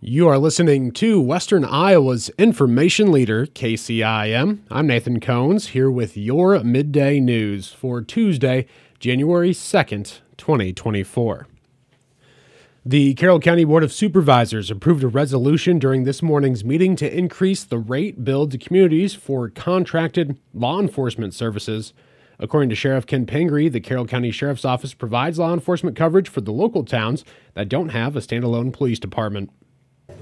You are listening to Western Iowa's information leader, KCIM. I'm Nathan Cones, here with your midday news for Tuesday, January 2nd, 2024. The Carroll County Board of Supervisors approved a resolution during this morning's meeting to increase the rate billed to communities for contracted law enforcement services. According to Sheriff Ken Pingree, the Carroll County Sheriff's Office provides law enforcement coverage for the local towns that don't have a standalone police department.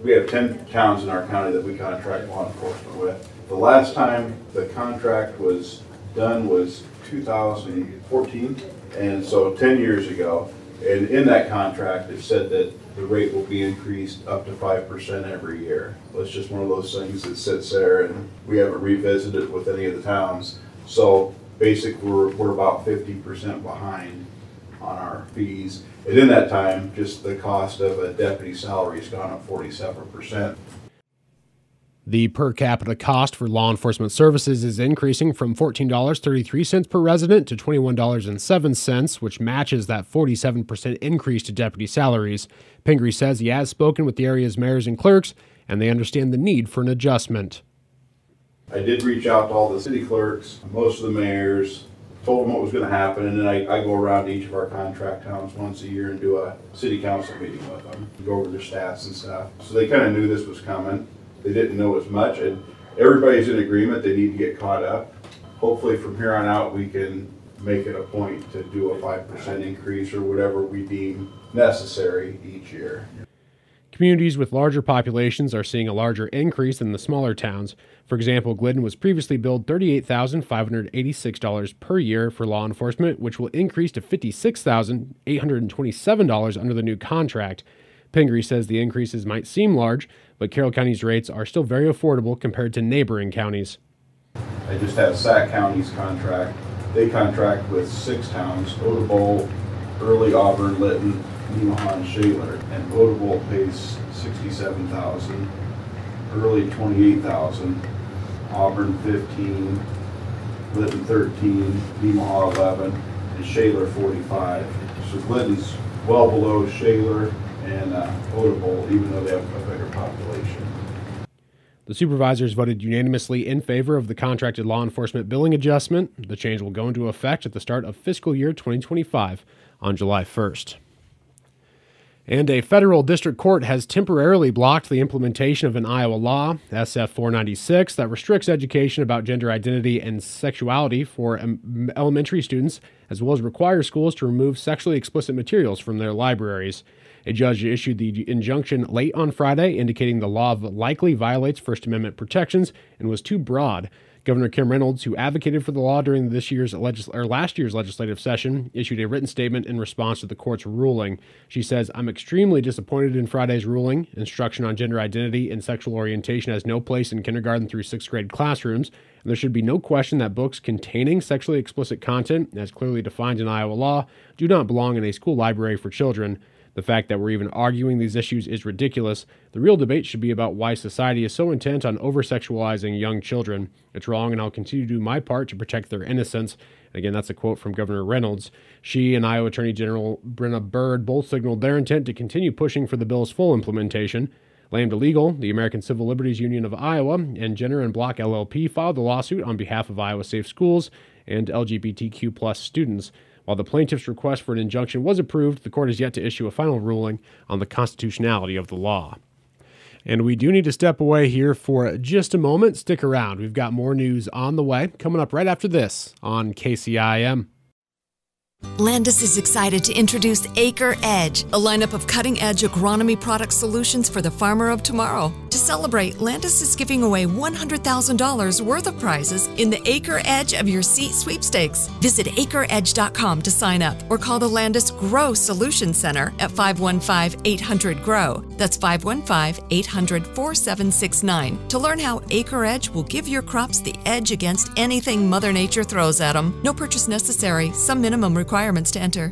We have 10 towns in our county that we contract law enforcement with. The last time the contract was done was 2014, and so 10 years ago. And in that contract, it said that the rate will be increased up to 5% every year. Well, it's just one of those things that sits there, and we haven't revisited it with any of the towns. So basically, we're about 50% behind on our fees. And in that time, just the cost of a deputy salary has gone up 47%. The per capita cost for law enforcement services is increasing from $14.33 per resident to $21.07, which matches that 47% increase to deputy salaries. Pingree says he has spoken with the area's mayors and clerks, and they understand the need for an adjustment. I did reach out to all the city clerks, most of the mayors, told them what was going to happen, and then I go around to each of our contract towns once a year and do a city council meeting with them, go over their stats and stuff. So they kind of knew this was coming. They didn't know as much, and everybody's in agreement they need to get caught up. Hopefully from here on out we can make it a point to do a 5% increase or whatever we deem necessary each year. Communities with larger populations are seeing a larger increase than the smaller towns. For example, Glidden was previously billed $38,586 per year for law enforcement, which will increase to $56,827 under the new contract. Pingree says the increases might seem large, but Carroll County's rates are still very affordable compared to neighboring counties. I just have Sac County's contract. They contract with 6 towns: Odebolt, Early, Auburn, Lytton, Nemaha, and Shaler. And Odebolt pays $67,000, Early $28,000, Auburn $15,000, Lytton $13,000, Nemaha $11,000, and Shaler $45,000. So Lytton's well below Shaler and Odebolt, even though they have a bigger population. The supervisors voted unanimously in favor of the contracted law enforcement billing adjustment. The change will go into effect at the start of fiscal year 2025 on July 1st. And a federal district court has temporarily blocked the implementation of an Iowa law, SF 496, that restricts education about gender identity and sexuality for elementary students, as well as requires schools to remove sexually explicit materials from their libraries. A judge issued the injunction late on Friday, indicating the law likely violates First Amendment protections and was too broad. Governor Kim Reynolds, who advocated for the law during last year's legislative session, issued a written statement in response to the court's ruling. She says, "I'm extremely disappointed in Friday's ruling. Instruction on gender identity and sexual orientation has no place in kindergarten through 6th grade classrooms, and there should be no question that books containing sexually explicit content, as clearly defined in Iowa law, do not belong in a school library for children. The fact that we're even arguing these issues is ridiculous. The real debate should be about why society is so intent on over-sexualizing young children. It's wrong, and I'll continue to do my part to protect their innocence." Again, that's a quote from Governor Reynolds. She and Iowa Attorney General Brenna Bird both signaled their intent to continue pushing for the bill's full implementation. Lambda Legal, the American Civil Liberties Union of Iowa, and Jenner and Block LLP filed the lawsuit on behalf of Iowa Safe Schools and LGBTQ+ students. While the plaintiff's request for an injunction was approved, the court has yet to issue a final ruling on the constitutionality of the law. And we do need to step away here for just a moment. Stick around. We've got more news on the way, coming up right after this on KCIM. Landis is excited to introduce Acre Edge, a lineup of cutting-edge agronomy product solutions for the farmer of tomorrow. To celebrate, Landis is giving away $100,000 worth of prizes in the Acre Edge of Your Seat sweepstakes. Visit acreedge.com to sign up or call the Landis Grow Solution Center at 515-800-GROW. That's 515-800-4769 to learn how Acre Edge will give your crops the edge against anything Mother Nature throws at them. No purchase necessary. Some minimum requirements to enter.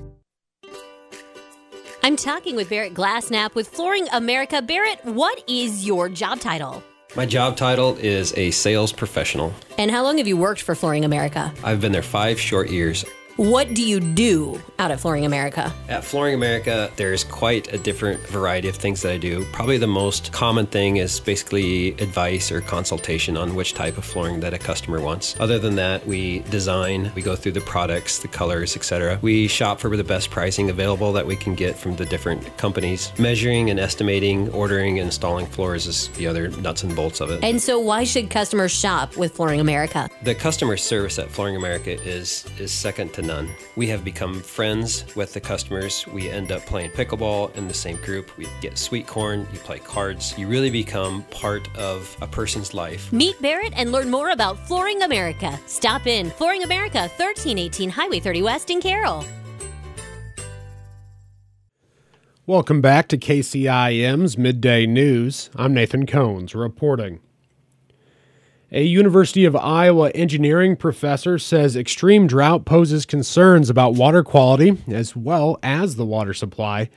I'm talking with Barrett Glassnap with Flooring America. Barrett, what is your job title? My job title is a sales professional. And how long have you worked for Flooring America? I've been there 5 short years. What do you do out at Flooring America? At Flooring America, there's quite a different variety of things that I do. Probably the most common thing is basically advice or consultation on which type of flooring that a customer wants. Other than that, we design, we go through the products, the colors, etc. We shop for the best pricing available that we can get from the different companies. Measuring and estimating, ordering and installing floors is the other nuts and bolts of it. And so why should customers shop with Flooring America? The customer service at Flooring America is second to none. We have become friends with the customers. We end up playing pickleball in the same group. We get sweet corn, you play cards. You really become part of a person's life. Meet Barrett and learn more about Flooring America. Stop in Flooring America, 1318 Highway 30 West in Carroll. Welcome back to KCIM's Midday News. I'm Nathan Cones reporting. A University of Iowa engineering professor says extreme drought poses concerns about water quality as well as the water supply.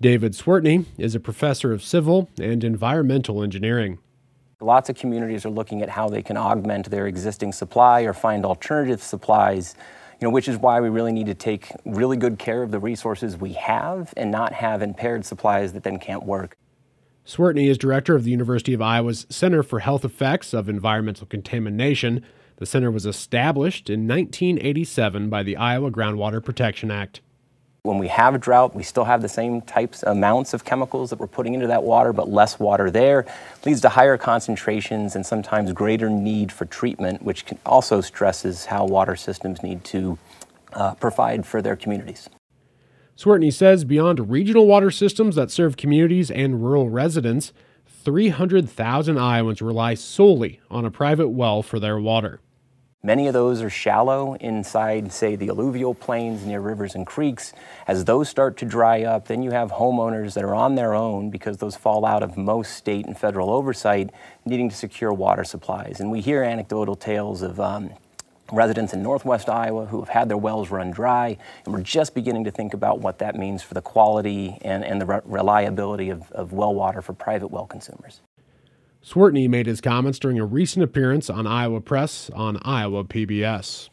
David Swertney is a professor of civil and environmental engineering. Lots of communities are looking at how they can augment their existing supply or find alternative supplies, which is why we really need to take really good care of the resources we have and not have impaired supplies that then can't work. Swertney is director of the University of Iowa's Center for Health Effects of Environmental Contamination. The center was established in 1987 by the Iowa Groundwater Protection Act. When we have a drought, we still have the same amounts of chemicals that we're putting into that water, but less water there leads to higher concentrations and sometimes greater need for treatment, which also stresses how water systems need to provide for their communities. Swertney says beyond regional water systems that serve communities and rural residents, 300,000 Iowans rely solely on a private well for their water. Many of those are shallow inside, say, the alluvial plains near rivers and creeks. As those start to dry up, then you have homeowners that are on their own because those fall out of most state and federal oversight, needing to secure water supplies. And we hear anecdotal tales of residents in northwest Iowa who have had their wells run dry, and we're just beginning to think about what that means for the quality and the reliability of well water for private well consumers. Swertney made his comments during a recent appearance on Iowa Press on Iowa PBS.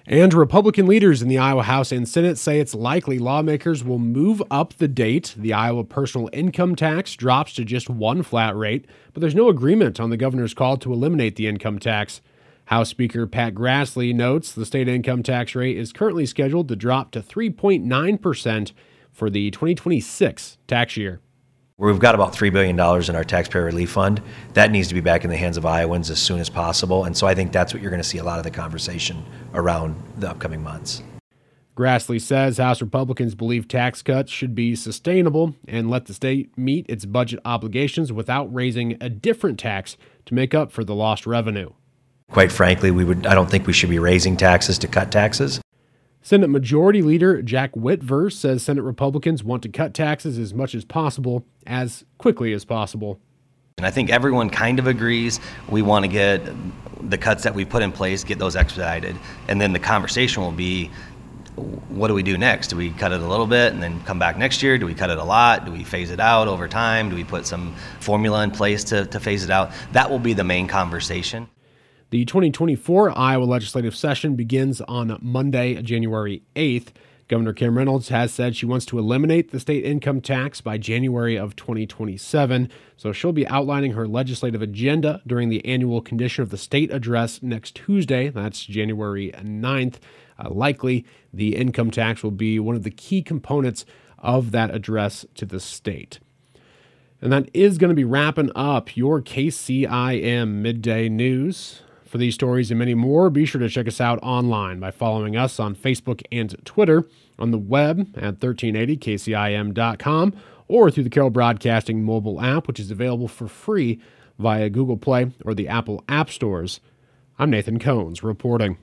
And Republican leaders in the Iowa House and Senate say it's likely lawmakers will move up the date the Iowa personal income tax drops to just one flat rate, but there's no agreement on the governor's call to eliminate the income tax. House Speaker Pat Grassley notes the state income tax rate is currently scheduled to drop to 3.9% for the 2026 tax year. We've got about $3 billion in our taxpayer relief fund. That needs to be back in the hands of Iowans as soon as possible. And so I think that's what you're going to see a lot of the conversation around the upcoming months. Grassley says House Republicans believe tax cuts should be sustainable and let the state meet its budget obligations without raising a different tax to make up for the lost revenue. Quite frankly, I don't think we should be raising taxes to cut taxes. Senate Majority Leader Jack Whitver says Senate Republicans want to cut taxes as much as possible, as quickly as possible. And I think everyone kind of agrees we want to get the cuts that we put in place, get those expedited. And then the conversation will be, what do we do next? Do we cut it a little bit and then come back next year? Do we cut it a lot? Do we phase it out over time? Do we put some formula in place to phase it out? That will be the main conversation. The 2024 Iowa legislative session begins on Monday, January 8th. Governor Kim Reynolds has said she wants to eliminate the state income tax by January of 2027, so she'll be outlining her legislative agenda during the annual Condition of the State address next Tuesday. That's January 9th. Likely, the income tax will be one of the key components of that address to the state. And that is going to be wrapping up your KCIM Midday News. For these stories and many more, be sure to check us out online by following us on Facebook and Twitter, on the web at 1380kcim.com, or through the Carroll Broadcasting mobile app, which is available for free via Google Play or the Apple App Stores. I'm Nathan Cones reporting.